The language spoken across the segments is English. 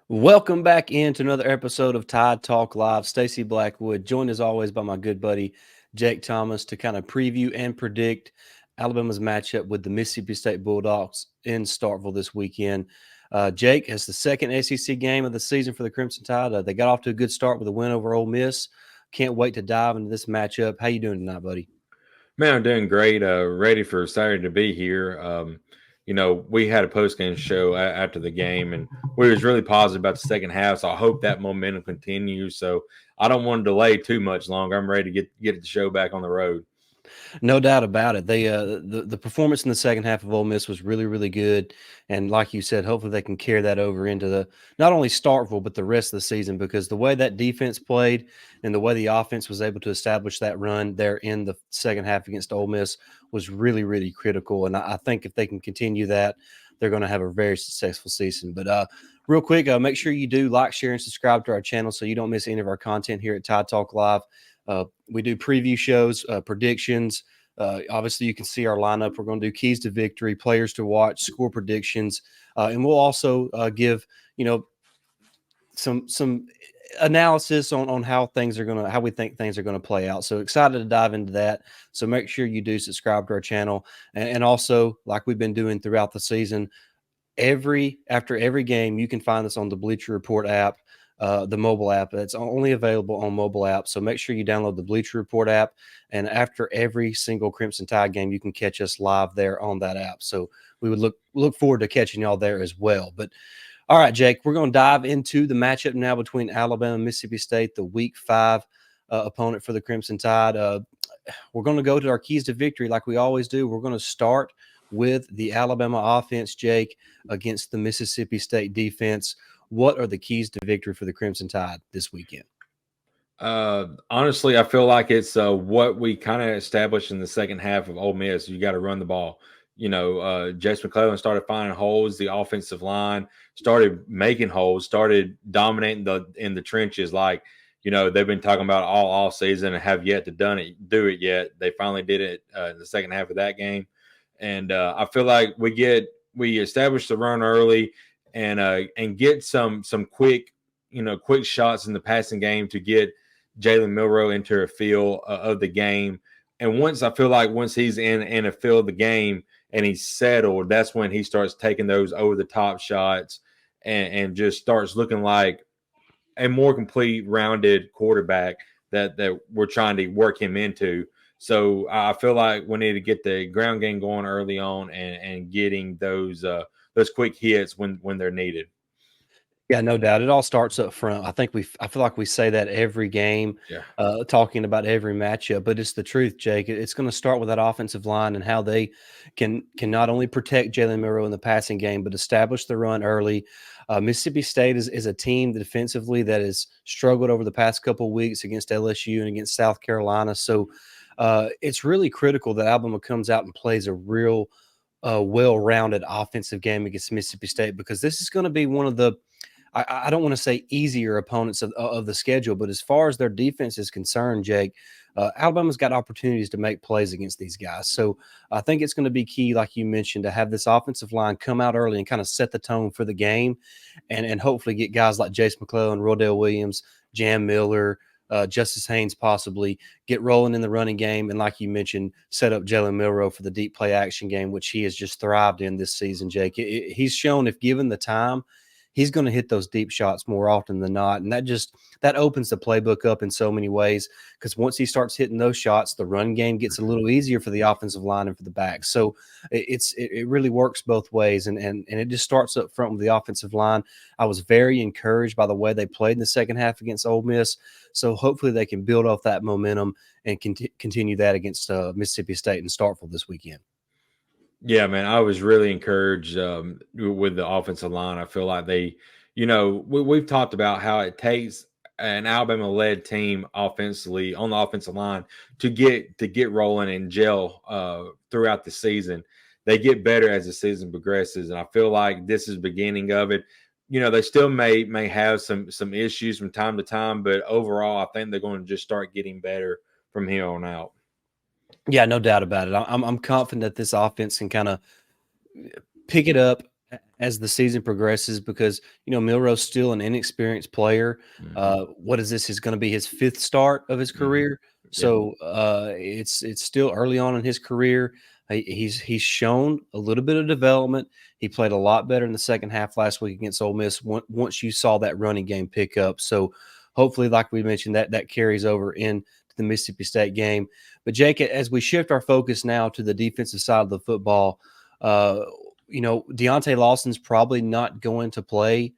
Welcome back into another episode of Tide Talk Live. Stacey Blackwood, joined as always by my good buddy Jake Thomas to kind of preview and predict Alabama's matchup with the Mississippi State Bulldogs in Starkville this weekend. Jake has the second SEC game of the season for the Crimson Tide. They got off to a good start with a win over Ole Miss. Can't wait to dive into this matchup. How you doing tonight, buddy? Man, I'm doing great. Ready for Saturday to be here. We had a post game show after the game, and we was really positive about the second half. So I hope that momentum continues. So I don't want to delay too much longer. I'm ready to get the show back on the road. No doubt about it. The performance in the second half of Ole Miss was really, really good, and like you said, hopefully they can carry that over into the not only Starkville but the rest of the season, because the way that defense played and the way the offense was able to establish that run there in the second half against Ole Miss was really, really critical. And I think if they can continue that, they're going to have a very successful season. But real quick, make sure you do like, share, and subscribe to our channel so you don't miss any of our content here at Tide Talk Live. We do preview shows, predictions. Obviously, you can see our lineup. We're going to do keys to victory, players to watch, score predictions, and we'll also give some analysis on how we think things are going to play out. So excited to dive into that. So make sure you do subscribe to our channel, and also like we've been doing throughout the season. After every game, you can find us on the Bleacher Report app, the mobile app. It's only available on mobile app. So make sure you download the Bleacher Report app. And after every single Crimson Tide game, you can catch us live there on that app. So we would look forward to catching y'all there as well. But all right, Jake, we're going to dive into the matchup now between Alabama and Mississippi State, the Week 5 opponent for the Crimson Tide. We're going to go to our keys to victory like we always do. We're going to start with the Alabama offense, Jake, against the Mississippi State defense. What are the keys to victory for the Crimson Tide this weekend? Honestly, I feel like it's what we kind of established in the second half of Ole Miss. You got to run the ball. Jace McClellan started finding holes. The offensive line started making holes, started dominating in the trenches. Like, they've been talking about all season and have yet to do it yet. They finally did it in the second half of that game. And I feel like we establish the run early and get some quick shots in the passing game to get Jalen Milroe into a feel of the game. And once he's in a feel of the game and he's settled, that's when he starts taking those over the top shots and just starts looking like a more complete, rounded quarterback that we're trying to work him into. So I feel like we need to get the ground game going early on and getting those quick hits when they're needed. Yeah, no doubt. It all starts up front. I feel like we say that every game, Yeah. talking about every matchup, but it's the truth, Jake. It's going to start with that offensive line and how they can not only protect Jalen Milroe in the passing game, but establish the run early. Mississippi State is a team defensively that has struggled over the past couple of weeks against LSU and against South Carolina. So it's really critical that Alabama comes out and plays a real well-rounded offensive game against Mississippi State, because this is going to be one of the I don't want to say easier opponents of the schedule, but as far as their defense is concerned, Jake, Alabama's got opportunities to make plays against these guys. So I think it's going to be key, like you mentioned, to have this offensive line come out early and kind of set the tone for the game, and hopefully get guys like Jace McClellan, Rodell Williams, Jam Miller, Justice Haynes possibly get rolling in the running game, and like you mentioned, set up Jalen Milroe for the deep play action game, which he has just thrived in this season, Jake. He's shown, if given the time, he's going to hit those deep shots more often than not. And that opens the playbook up in so many ways, because once he starts hitting those shots, the run game gets a little easier for the offensive line and for the back. So it really works both ways. And it just starts up front with the offensive line. I was very encouraged by the way they played in the second half against Ole Miss. So hopefully they can build off that momentum and continue that against Mississippi State and Starkville this weekend. Yeah, man, I was really encouraged with the offensive line. I feel like we've talked about how it takes an Alabama-led team offensively on the offensive line to get rolling and gel throughout the season. They get better as the season progresses, and I feel like this is the beginning of it. They still may have some issues from time to time, but overall, I think they're going to just start getting better from here on out. Yeah, no doubt about it. I'm confident that this offense can kind of pick it up as the season progresses because Milroe's still an inexperienced player. Mhm. What is this? Is going to be his fifth start of his Mhm. career, Yeah. so it's still early on in his career. He's shown a little bit of development. He played a lot better in the second half last week against Ole Miss. Once you saw that running game pick up, so hopefully, like we mentioned, that carries over into the Mississippi State game. But Jake, as we shift our focus now to the defensive side of the football. Uh, Deontay Lawson's probably not going to play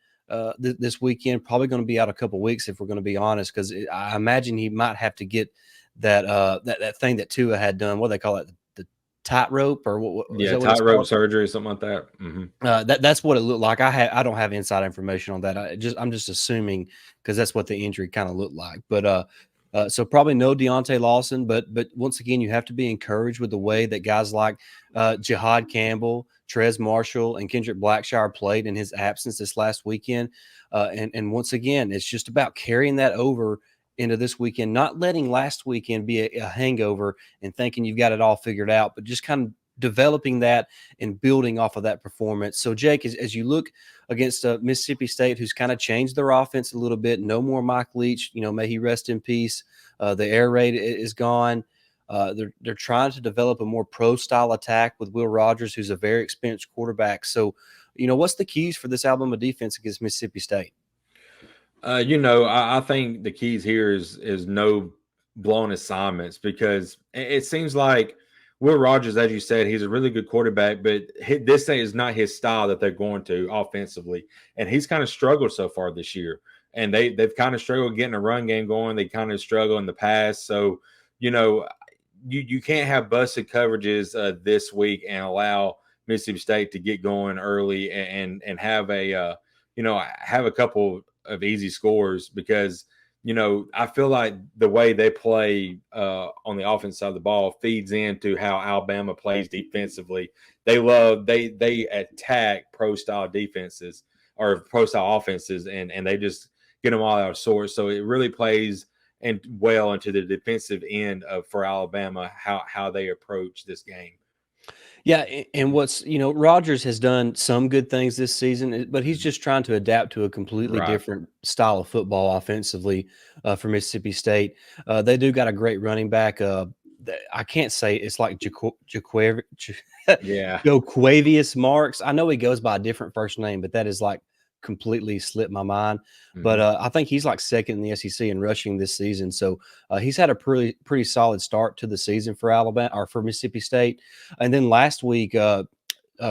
this weekend. Probably going to be out a couple weeks if we're going to be honest, because I imagine he might have to get that thing that Tua had done. What do they call it? The tightrope, or what is Yeah, that what it's tightrope called? surgery, something like that. That's what it looked like. I don't have inside information on that. I'm just assuming because that's what the injury kind of looked like. But so probably no Deontay Lawson. But once again, you have to be encouraged with the way that guys like Jihad Campbell, Trez Marshall, and Kendrick Blackshire played in his absence this last weekend. And once again, it's just about carrying that over into this weekend, not letting last weekend be a hangover and thinking you've got it all figured out, but just kind of developing that and building off of that performance. So, Jake, as you look against Mississippi State, who's kind of changed their offense a little bit, no more Mike Leach, may he rest in peace. The air raid is gone. They're trying to develop a more pro style attack with Will Rogers, who's a very experienced quarterback. So, what's the keys for this Alabama defense against Mississippi State? I think the keys here is no blown assignments because it seems like Will Rogers, as you said, he's a really good quarterback, but this thing is not his style that they're going to offensively, and he's kind of struggled so far this year. And they've kind of struggled getting a run game going. They kind of struggle in the past, so you know you can't have busted coverages this week and allow Mississippi State to get going early and have have a couple of easy scores because I feel like the way they play on the offense side of the ball feeds into how Alabama plays defensively. They attack pro style defenses or pro style offenses and they just get them all out of sorts. So it really plays and well into the defensive end of for Alabama how they approach this game. Yeah, and what's Rogers has done some good things this season, but he's just trying to adapt to a completely Right. different style of football offensively for Mississippi State. They do got a great running back. I can't say it's like Yeah. Joquavius Marks. I know he goes by a different first name, but that is like completely slipped my mind. But Mhm. I think he's like second in the SEC in rushing this season. So he's had a pretty solid start to the season for Alabama or for Mississippi State. And then last week,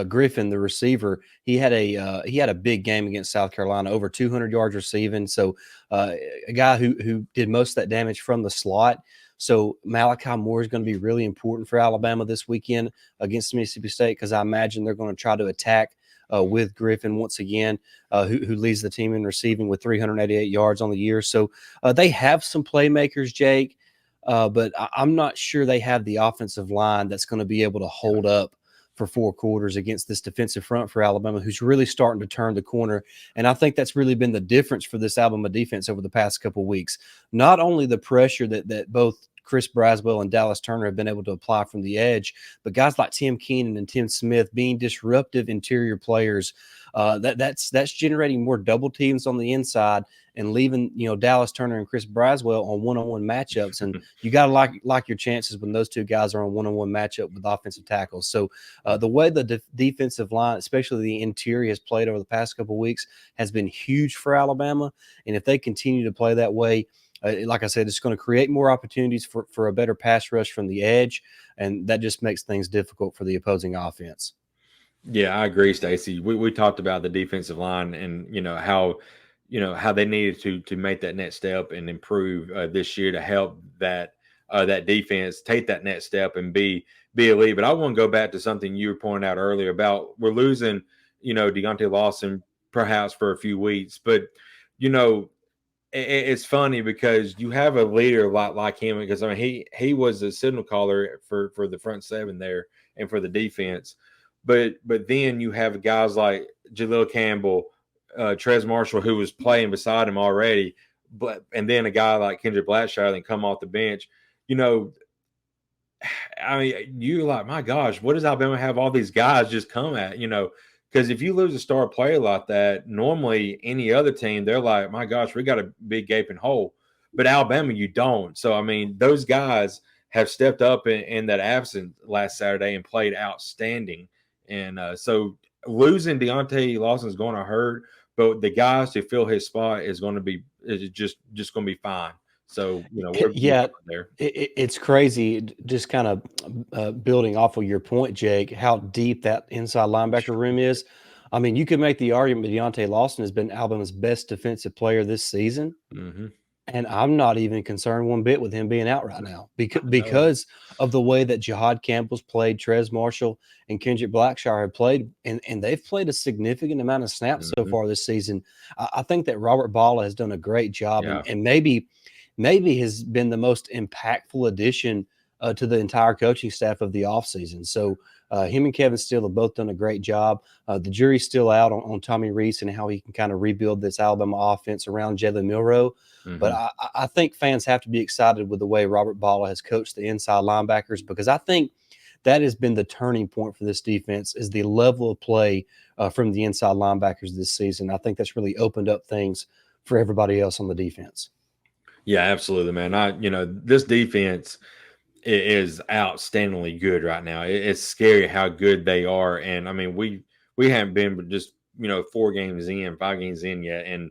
Griffin, the receiver, he had a big game against South Carolina, over 200 yards receiving. So a guy who did most of that damage from the slot. So Malachi Moore is going to be really important for Alabama this weekend against Mississippi State because I imagine they're going to try to attack with Griffin once again, who leads the team in receiving with 388 yards on the year. So they have some playmakers, Jake. But I'm not sure they have the offensive line that's going to be able to hold up for 4 quarters against this defensive front for Alabama, who's really starting to turn the corner. And I think that's really been the difference for this Alabama defense over the past couple of weeks. Not only the pressure that both Chris Braswell and Dallas Turner have been able to apply from the edge, but guys like Tim Keenan and Tim Smith being disruptive interior players, that's generating more double teams on the inside and leaving Dallas Turner and Chris Braswell on one-on-one matchups. And you got to like your chances when those two guys are on one-on-one matchup with offensive tackles. So the way the defensive line, especially the interior, has played over the past couple of weeks has been huge for Alabama. And if they continue to play that way, like I said, it's going to create more opportunities for a better pass rush from the edge, and that just makes things difficult for the opposing offense. Yeah, I agree, Stacey. We talked about the defensive line and how they needed to make that next step and improve this year to help that defense take that next step and be elite. But I want to go back to something you were pointing out earlier about we're losing Deontay Lawson perhaps for a few weeks, but you know it's funny because you have a leader like him because I mean he was a signal caller for the front seven there and for the defense, but then you have guys like Jaleel Campbell, Trez Marshall who was playing beside him already, but and then a guy like Kendrick Blackshire then come off the bench. You know, I mean, you like my gosh, what does Alabama have all these guys just come at? Because if you lose a star player like that, normally any other team, they're like, my gosh, we got a big gaping hole. But Alabama, you don't. So, I mean, those guys have stepped up in that absence last Saturday and played outstanding. And so losing Deontay Lawson is going to hurt, but the guys to fill his spot is just going to be fine. So, we're Yeah, there. it's crazy. Just kind of building off of your point, Jake, how deep that inside linebacker room is. I mean, you could make the argument that Deontay Lawson has been Alabama's best defensive player this season. Mm-hmm. And I'm not even concerned one bit with him being out right now No. because of the way that Jihad Campbell's played, Trez Marshall and Kendrick Blackshire have played, and they've played a significant amount of snaps so Mm-hmm. far this season. I think that Robert Balla has done a great job, Yeah. and maybe has been the most impactful addition to the entire coaching staff of the offseason. So him and Kevin Steele have both done a great job. The jury's still out on Tommy Rees and how he can kind of rebuild this Alabama offense around Jalen Milroe. But Mm-hmm. I think fans have to be excited with the way Robert Balla has coached the inside linebackers, because I think that has been the turning point for this defense is the level of play from the inside linebackers this season. I think that's really opened up things for everybody else on the defense. Yeah, absolutely, man. This defense is outstandingly good right now. It's scary how good they are, and I mean, we haven't been but just 4 games in, 5 games in yet, and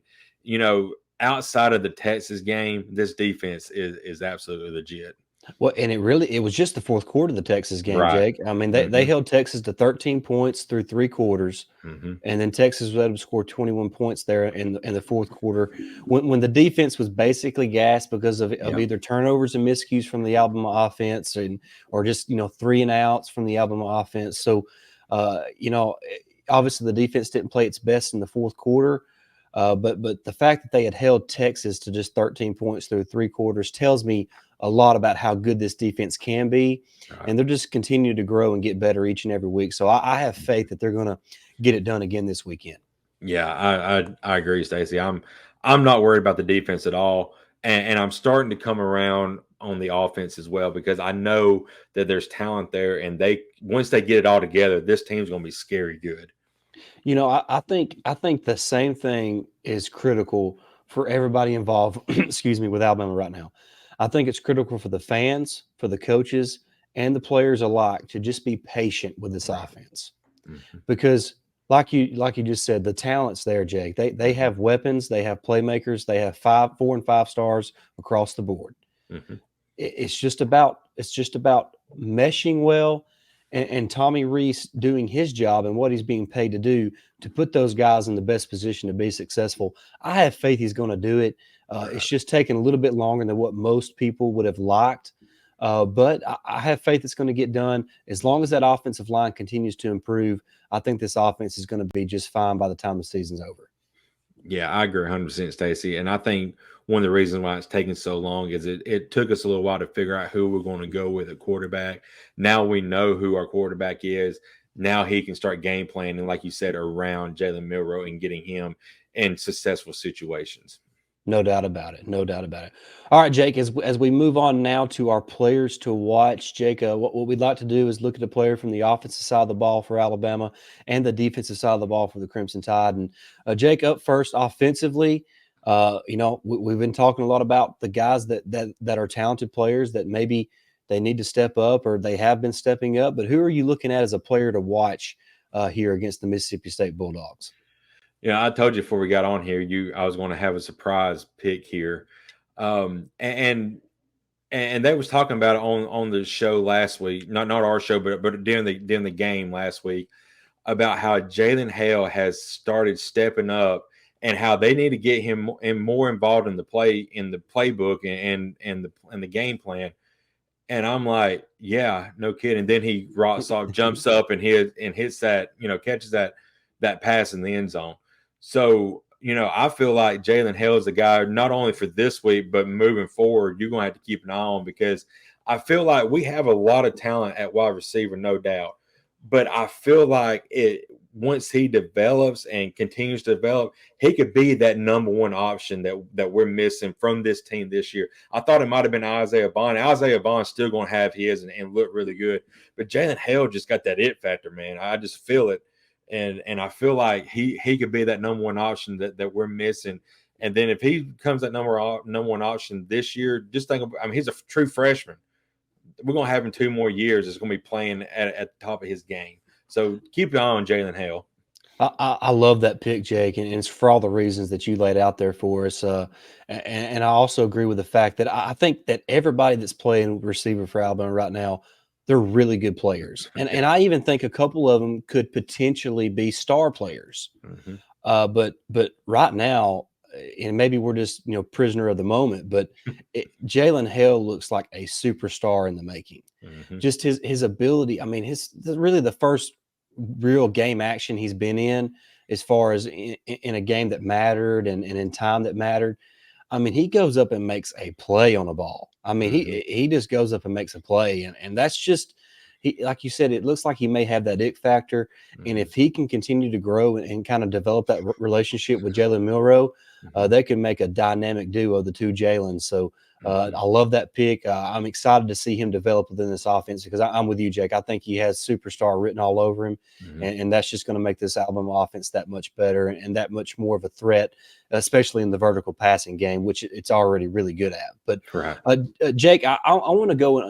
outside of the Texas game, this defense is absolutely legit. Well, and it was just the fourth quarter of the Texas game, Right. Jake. I mean, they Mm-hmm. held Texas to 13 points through 3 quarters. Mm-hmm. And then Texas was able to score 21 points there in the fourth quarter when the defense was basically gassed because of Yeah. either turnovers and miscues from the Alabama offense or just, 3 and outs from the Alabama offense. So, obviously the defense didn't play its best in the fourth quarter. But the fact that they had held Texas to just 13 points through 3 quarters tells me a lot about how good this defense can be. Right. And they're just continue to grow and get better each and every week. So I have faith that they're going to get it done again this weekend. Yeah, I agree, Stacey. I'm not worried about the defense at all, and I'm starting to come around on the offense as well because I know that there's talent there, and they once they get it all together, this team's going to be scary good. I think the same thing is critical for everybody involved, excuse me, with Alabama right now. I think it's critical for the fans, for the coaches, and the players alike to just be patient with this Right. offense. Hmm. Because like you just said, the talent's there, Jake. They Hmm. have weapons, they have playmakers, they have 4 and 5 stars across the board. Hmm. It's just about meshing well, and Tommy Rees doing his job and what he's being paid to do to put those guys in the best position to be successful. I have faith he's going to do it. It's Right. just taking a little bit longer than what most people would have liked. But I have faith it's going to get done. As long as that offensive line continues to improve, I think this offense is going to be just fine by the time the season's over. Yeah, I agree 100%, Stacey. And I think one of the reasons why it's taking so long is it took us a little while to figure out who we're going to go with at quarterback. Now we know who our quarterback is. Now he can start game planning, like you said, around Jalen Milroe and getting him in successful situations. No doubt about it. No doubt about it. All right, Jake, as we move on now to our players to watch, Jake, what we'd like to do is look at a player from the offensive side of the ball for Alabama and the defensive side of the ball for the Crimson Tide. And Jake, up first offensively, we've been talking a lot about the guys that are talented players that maybe they need to step up or they have been stepping up. But who are you looking at as a player to watch here against the Mississippi State Bulldogs? Yeah, I told you before we got on here, I was going to have a surprise pick here, and they was talking about it on the show last week, not our show, but during the game last week about how Jalen Hale has started stepping up and how they need to get him more involved in the playbook and the game plan. And I'm like, yeah, no kidding. Then he rocks off, jumps up and hits that, catches that pass in the end zone. So, I feel like Jalen Hale is a guy not only for this week, but moving forward, you're gonna have to keep an eye on because I feel like we have a lot of talent at wide receiver, no doubt. But I feel like it once he develops and continues to develop, he could be that number one option that we're missing from this team this year. I thought it might have been Isaiah Bond. Isaiah Bond's still going to have his and look really good, but Jalen Hale just got that it factor, man. I just feel it. and I feel like he could be that number one option that we're missing. And then if he becomes that number one option this year, just think I mean, he's a true freshman. We're gonna have him 2 more years. It's gonna be playing at the top of his game. So keep an eye on Jalen Hale. I love that pick, Jake, and it's for all the reasons that you laid out there for us. And I also agree with the fact that I think that everybody that's playing receiver for Alabama right now, they're really good players, and Yeah. I even think a couple of them could potentially be star players. Mm-hmm. But right now, and maybe we're just prisoner of the moment, but Jalen Hale looks like a superstar in the making. Mm-hmm. Just his ability. I mean, really the first real game action he's been in, as far as in a game that mattered and in time that mattered. I mean, he goes up and makes a play on a ball. I mean, Mm-hmm. he just goes up and makes a play, and that's just he. Like you said, it looks like he may have that it factor, and Mm-hmm. if he can continue to grow and kind of develop that relationship with Jalen Milroe, Mm-hmm. they can make a dynamic duo, the two Jalen's. So Mm-hmm. I love that pick. I'm excited to see him develop within this offense because I'm with you, Jake. I think he has superstar written all over him, Mm-hmm. and that's just going to make this Alabama offense that much better and that much more of a threat, especially in the vertical passing game, which it's already really good at. But Right. Jake, I want to go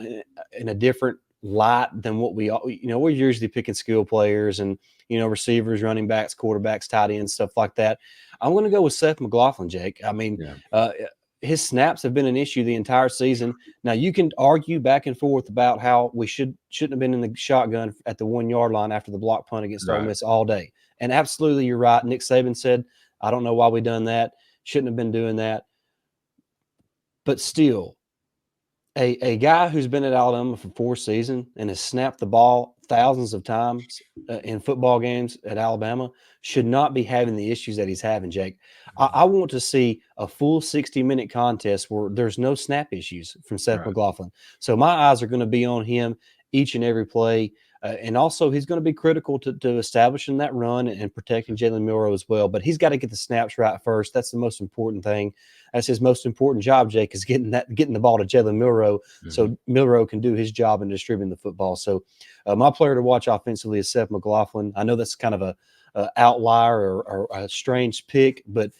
in a different light than what we're usually picking skill players and receivers, running backs, quarterbacks, tight ends, stuff like that. I'm going to go with Seth McLaughlin, Jake. I mean, Yeah. his snaps have been an issue the entire season. Now you can argue back and forth about how we shouldn't have been in the shotgun at the 1 yard line after the block punt against Ole Right. Miss all day. And absolutely, you're right. Nick Saban said, "I don't know why we done that. Shouldn't have been doing that." But still, a guy who's been at Alabama for 4 seasons and has snapped the ball thousands of times in football games at Alabama should not be having the issues that he's having, Jake. I want to see a full 60-minute contest where there's no snap issues from Seth Right. McLaughlin. So my eyes are going to be on him each and every play. And also, he's going to be critical to establishing that run and protecting Jalen Milroe as well. But he's got to get the snaps right first. That's the most important thing. That's his most important job, Jake, is getting the ball to Jalen Milroe Mm-hmm. so Milroe can do his job in distributing the football. So my player to watch offensively is Seth McLaughlin. I know that's kind of a outlier or a strange pick, but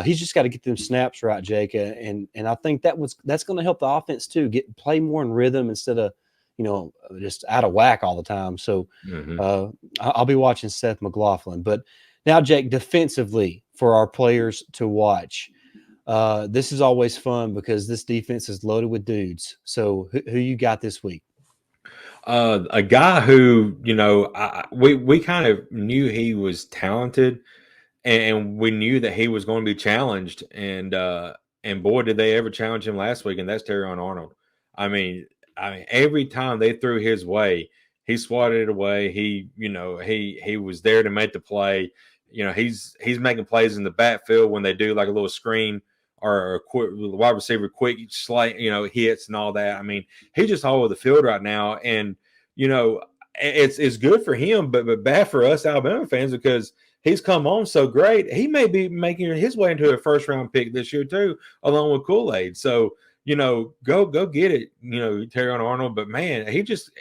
he's just got to get them snaps right, Jake. And I think that's going to help the offense too. Play more in rhythm instead of just out of whack all the time. So Mm-hmm. uh, I'll be watching Seth McLaughlin. But now, Jake, defensively for our players to watch. This is always fun because this defense is loaded with dudes. So who you got this week? A guy who we kind of knew he was talented, and we knew that he was going to be challenged, and boy, did they ever challenge him last week, and that's Terrion Arnold. I mean, every time they threw his way, he swatted it away. He was there to make the play. He's making plays in the backfield when they do like a little screen or a quick wide receiver quick slight, hits and all that. I mean, he's just all over the field right now, and you know, it's good for him, but bad for us Alabama fans because he's come on so great. He may be making his way into a first round pick this year too, along with Kool-Aid. So, go get it, Terrion Arnold. But man, he just,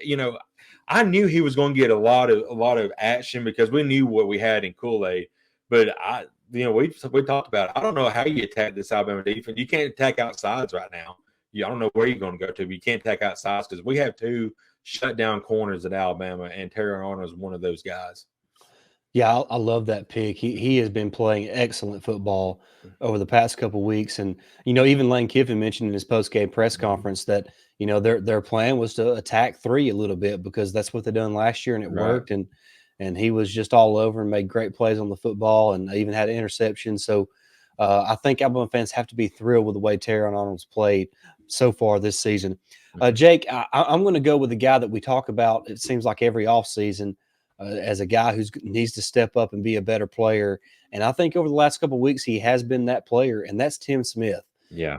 I knew he was going to get a lot of action because we knew what we had in Kool-Aid. But we talked about it. I don't know how you attack this Alabama defense. You can't attack outsides right now. I don't know where you're going to go to, but you can't attack outsides because we have two shutdown corners at Alabama, and Terrion Arnold is one of those guys. Yeah, I love that pick. He has been playing excellent football over the past couple weeks, and even Lane Kiffin mentioned in his post game press Mhm. conference that their plan was to attack three a little bit because that's what they done last year and it Right. worked, and he was just all over and made great plays on the football and even had an interception. So I think Alabama fans have to be thrilled with the way Terron Arnold's played so far this season. Mhm. Jake, I'm going to go with the guy that we talk about. It seems like every offseason as a guy who needs to step up and be a better player. And I think over the last couple of weeks, he has been that player, and that's Tim Smith Yeah.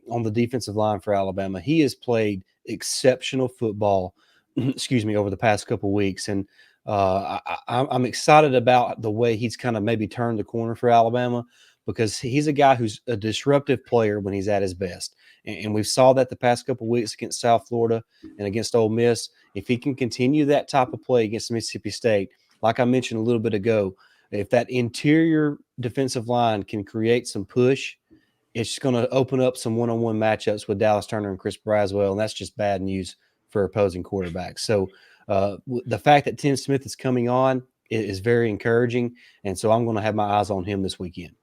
on the defensive line for Alabama. He has played exceptional football, excuse me, over the past couple of weeks. And I'm excited about the way he's kind of maybe turned the corner for Alabama because he's a guy who's a disruptive player when he's at his best. And we saw that the past couple of weeks against South Florida and against Ole Miss. If he can continue that type of play against Mississippi State, like I mentioned a little bit ago, if that interior defensive line can create some push, it's going to open up some one-on-one matchups with Dallas Turner and Chris Braswell, and that's just bad news for opposing quarterbacks. So the fact that Tim Smith is coming on is very encouraging, and so I'm going to have my eyes on him this weekend.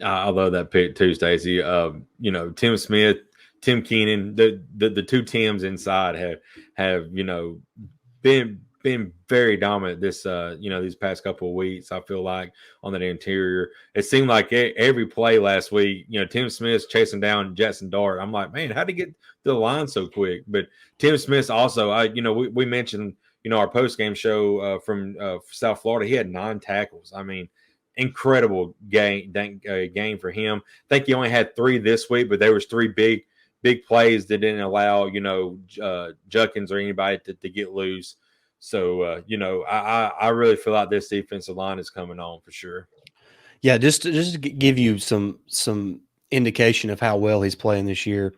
I love that pick too, Stacey. Tim Smith, Tim Keenan, the two Tims inside have been very dominant this these past couple of weeks. I feel like on that interior, it seemed like every play last week, Tim Smith's chasing down Jetson Dart. I'm like, man, how did he get to the line so quick? But Tim Smith's also, we mentioned our post game show from South Florida. He had 9 tackles. I mean, incredible game for him. I think he only had 3 this week, but there was 3 big plays that didn't allow Judkins or anybody to get loose. So I really feel like this defensive line is coming on for sure. Yeah, just to give you some indication of how well he's playing this year.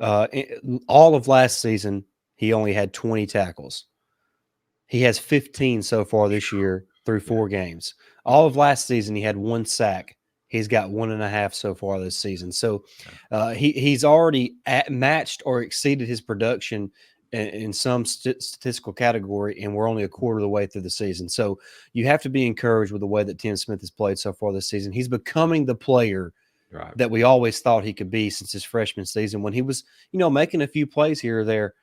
All of last season, he only had 20 tackles. He has 15 so far this year through 4 games. All of last season, he had 1 sack. He's got 1.5 so far this season. So he's already matched or exceeded his production in some statistical category, and we're only a quarter of the way through the season. So you have to be encouraged with the way that Tim Smith has played so far this season. He's becoming the player that we always thought he could be since his freshman season, when he was, making a few plays here or there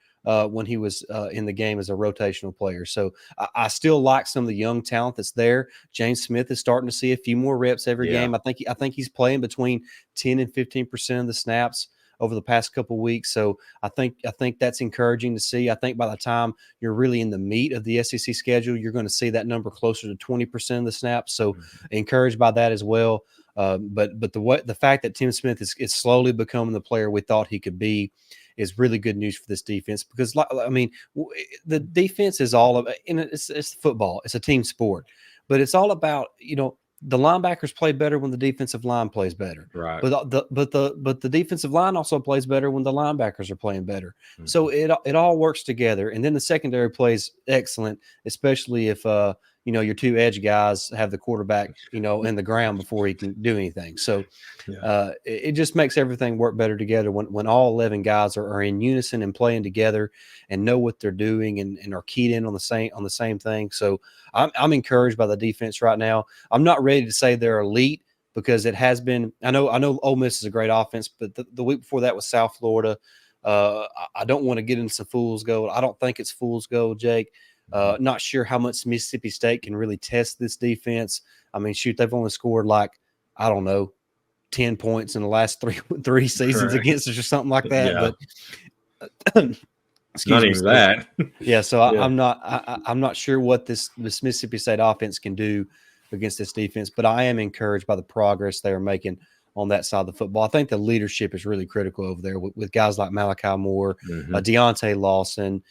when he was in the game as a rotational player. So I still like some of the young talent that's there. James Smith is starting to see a few more reps every game. I think he's playing between 10 and 15% of the snaps over the past couple of weeks. So I think that's encouraging to see. I think by the time you're really in the meat of the SEC schedule, you're going to see that number closer to 20% of the snaps. So encouraged by that as well. But the fact that Tim Smith is slowly becoming the player we thought he could be is really good news for this defense, because I mean, the defense is all about, and it's football. It's a team sport, but it's all about, the linebackers play better when the defensive line plays better. Right. But the defensive line also plays better when the linebackers are playing better. Mm-hmm. So it all works together. And then the secondary plays excellent, especially if your 2 edge guys have the quarterback, in the ground before he can do anything. So it just makes everything work better together when all 11 guys are in unison and playing together and know what they're doing and are keyed in on the same thing. So I'm encouraged by the defense right now. I'm not ready to say they're elite, because it has been. I know Ole Miss is a great offense, but the week before that was South Florida. I don't want to get into some fool's gold. I don't think it's fool's gold, Jake. Not sure how much Mississippi State can really test this defense. I mean, shoot, they've only scored 10 points in the last three seasons against us or something like that. Yeah. But not even that. Yeah. So I'm not sure what this Mississippi State offense can do against this defense, but I am encouraged by the progress they are making on that side of the football. I think the leadership is really critical over there with guys like Malachi Moore, Deontay Lawson,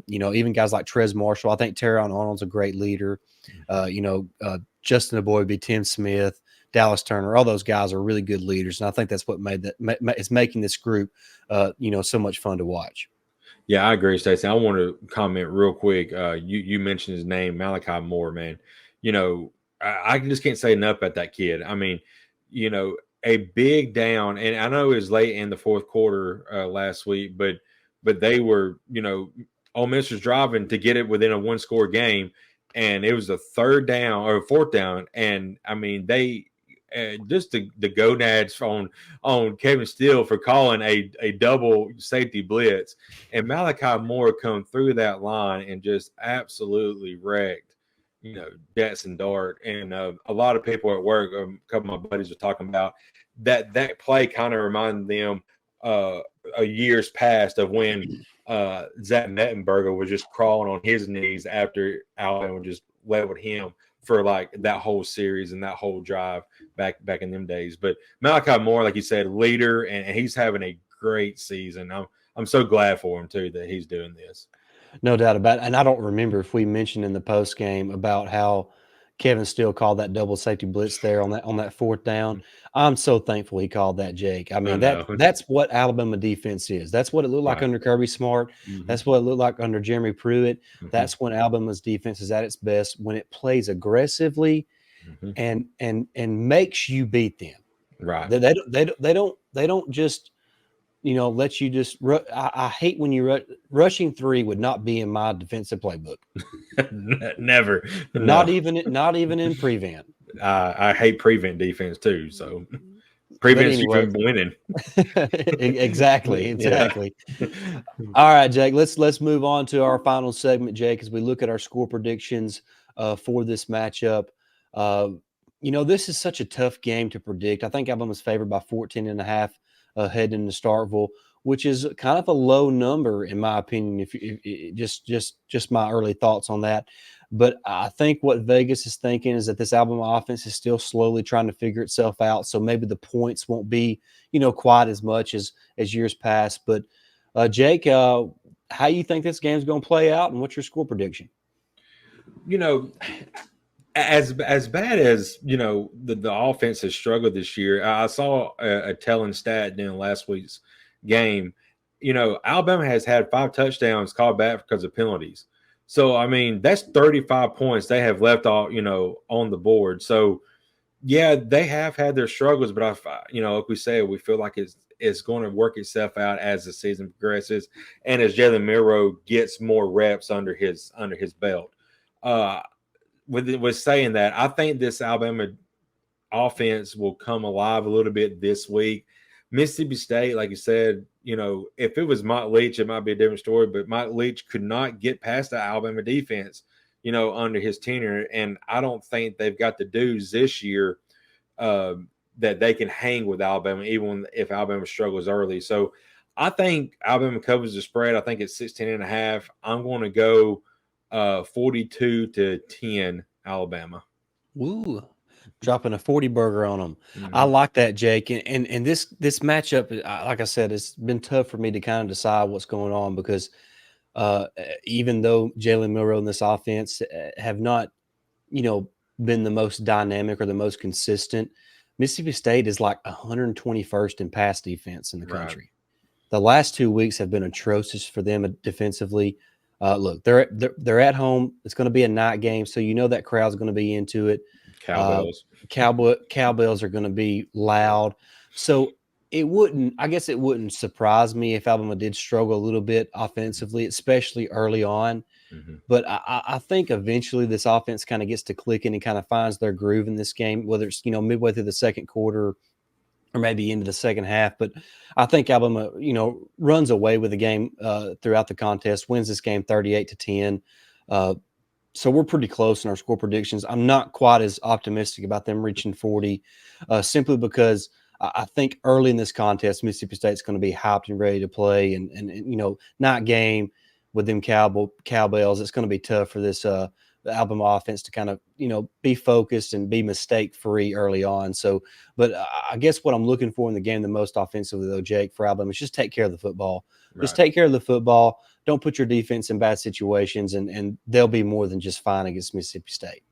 even guys like Trez Marshall. I think Terrion Arnold's a great leader. Justin Aboybe, Tim Smith, Dallas Turner, all those guys are really good leaders, and I think that's what is making this group, so much fun to watch. Yeah, I agree, Stacey. I want to comment real quick. You mentioned his name, Malachi Moore, man. I just can't say enough about that kid. I mean, a big down, and I know it was late in the fourth quarter last week, but they were, Ole Miss was driving to get it within a 1-score game, and it was a 3rd down or 4th down, and I mean they just the gonads on Kevin Steele for calling a double safety blitz, and Malachi Moore come through that line and just absolutely wrecked Jetson Dart. And a lot of people at work, a couple of my buddies were talking about that play kind of reminded them a years past of when Zach Mettenberger was just crawling on his knees after Alabama just leveled him for that whole series and that whole drive back in them days. But Malachi Moore, like you said, leader, and he's having a great season. I'm so glad for him too that he's doing this. No doubt about it. And I don't remember if we mentioned in the post game about how Kevin Steele called that double safety blitz there on that fourth down. I'm so thankful he called that, Jake. I I mean, know. that's what Alabama defense is. That's what it looked like Right. under Kirby Smart. Hmm. That's what it looked like under Jeremy Pruitt. Hmm. That's when Alabama's defense is at its best, when it plays aggressively Hmm. and makes you beat them. Right. They don't just let you just. I hate when you rushing three would not be in my defensive playbook. Never. Not No. even not even in prevent. I hate prevent defense too. So But prevents you anyway, from winning. exactly, Yeah. exactly. All right, Jake. Let's move on to our final segment, Jake, as we look at our score predictions for this matchup. Uh, this is such a tough game to predict. I think Alabama's favored by 14 and a half heading into Starkville, which is kind of a low number in my opinion. If just my early thoughts on that. But I think what Vegas is thinking is that this Alabama offense is still slowly trying to figure itself out. So maybe the points won't be, quite as much as years past. But Jake, how you think this game's going to play out, and what's your score prediction? You know, as bad as the offense has struggled this year. I saw a telling stat in last week's game. Alabama has had 5 touchdowns called back because of penalties. So I mean, that's 35 points they have left all on the board. So yeah, they have had their struggles, but like we said, we feel like it's going to work itself out as the season progresses and as Jalen Milroe gets more reps under his belt. Uh, with saying that, I think this Alabama offense will come alive a little bit this week. Mississippi State, like you said, if it was Mike Leach, it might be a different story. But Mike Leach could not get past the Alabama defense, under his tenure, and I don't think they've got the dudes this year uh, that they can hang with Alabama, even if Alabama struggles early. So I think Alabama covers the spread. I think it's 16 and a half. I'm going to go 42-10 Alabama. Ooh, dropping a 40 burger on them. I Mm-hmm. like that, Jake. And this matchup, like I said, it's been tough for me to kind of decide what's going on because even though Jalen Milroe and this offense have not, you know, been the most dynamic or the most consistent, Mississippi State is like 121st in pass defense in the Right. country. The last 2 weeks have been atrocious for them defensively. Look, they're at home. It's going to be a night game, so that crowd's going to be into it. Uh, Cowbells. Cowbells are going to be loud. So I guess it wouldn't surprise me if Alabama did struggle a little bit offensively, especially early on. Mm-hmm. But I think eventually this offense kind of gets to clicking and kind of finds their groove in this game, whether it's midway through the second quarter or maybe into the second half. But I think Alabama, runs away with the game throughout the contest, wins this game 38-10. So we're pretty close in our score predictions. I'm not quite as optimistic about them reaching 40, simply because I think early in this contest, Mississippi State's going to be hyped and ready to play, and night game with them cowbells. It's going to be tough for this the Alabama offense to kind of be focused and be mistake free early on. So, but I guess what I'm looking for in the game the most offensively though, Jake, for Alabama is just take care of the football. Just Right. take care of the football. Don't put your defense in bad situations, and they'll be more than just fine against Mississippi State.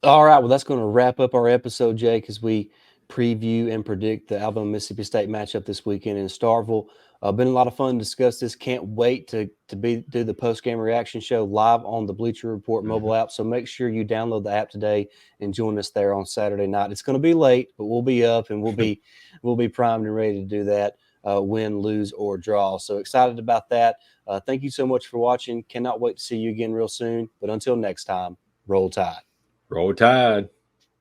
All right, well, that's going to wrap up our episode, Jake, as we preview and predict the Alabama Mississippi State matchup this weekend in Starkville. Been a lot of fun to discuss this. Can't wait to do the post game reaction show live on the Bleacher Report mobile Mm-hmm. app. So make sure you download the app today and join us there on Saturday night. It's going to be late, but we'll be up and we'll be primed and ready to do that. Win, lose, or draw. So excited about that. Thank you so much for watching. Cannot wait to see you again real soon. But until next time, roll tide. Roll Tide.